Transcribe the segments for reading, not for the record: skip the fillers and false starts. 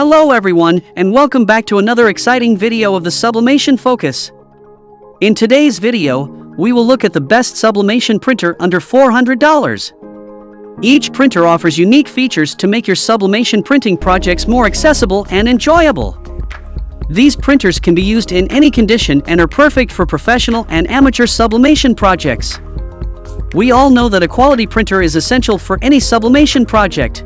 Hello everyone, and welcome back to another exciting video of the Sublimation Focus. In today's video, we will look at the best sublimation printer under $400. Each printer offers unique features to make your sublimation printing projects more accessible and enjoyable. These printers can be used in any condition and are perfect for professional and amateur sublimation projects. We all know that a quality printer is essential for any sublimation project.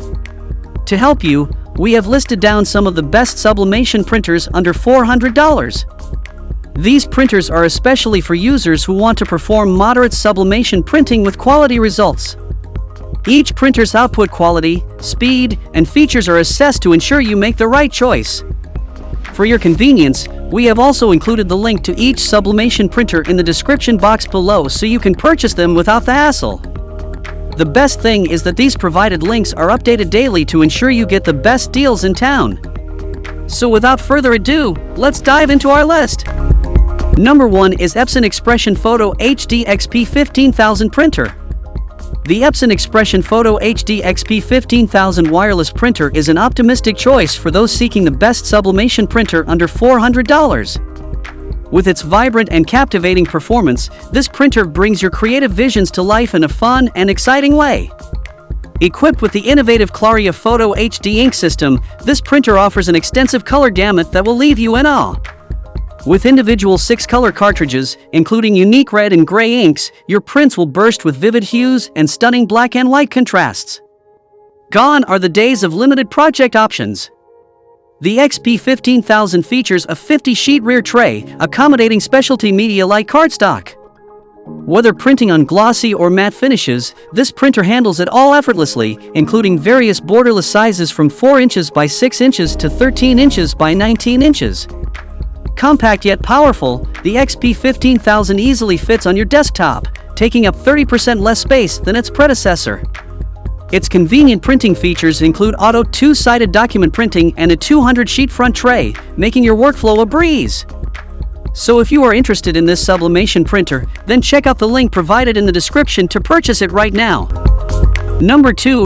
To help you, we have listed down some of the best sublimation printers under $400. These printers are especially for users who want to perform moderate sublimation printing with quality results. Each printer's output quality, speed, and features are assessed to ensure you make the right choice. For your convenience, we have also included the link to each sublimation printer in the description box below so you can purchase them without the hassle. The best thing is that these provided links are updated daily to ensure you get the best deals in town. So without further ado, let's dive into our list. Number 1 is Epson XP-Photo HD XP-15000 printer. The Epson XP-Photo HD XP-15000 wireless printer is an optimistic choice for those seeking the best sublimation printer under $400. With its vibrant and captivating performance, this printer brings your creative visions to life in a fun and exciting way. Equipped with the innovative Claria Photo HD ink system, this printer offers an extensive color gamut that will leave you in awe. With individual 6-color cartridges, including unique red and gray inks, your prints will burst with vivid hues and stunning black and white contrasts. Gone are the days of limited project options. The XP-15000 features a 50-sheet rear tray, accommodating specialty media like cardstock. Whether printing on glossy or matte finishes, this printer handles it all effortlessly, including various borderless sizes from 4 inches by 6 inches to 13 inches by 19 inches. Compact yet powerful, the XP-15000 easily fits on your desktop, taking up 30% less space than its predecessor. Its convenient printing features include auto 2-sided document printing and a 200-sheet front tray, making your workflow a breeze. So if you are interested in this sublimation printer, then check out the link provided in the description to purchase it right now. Number 2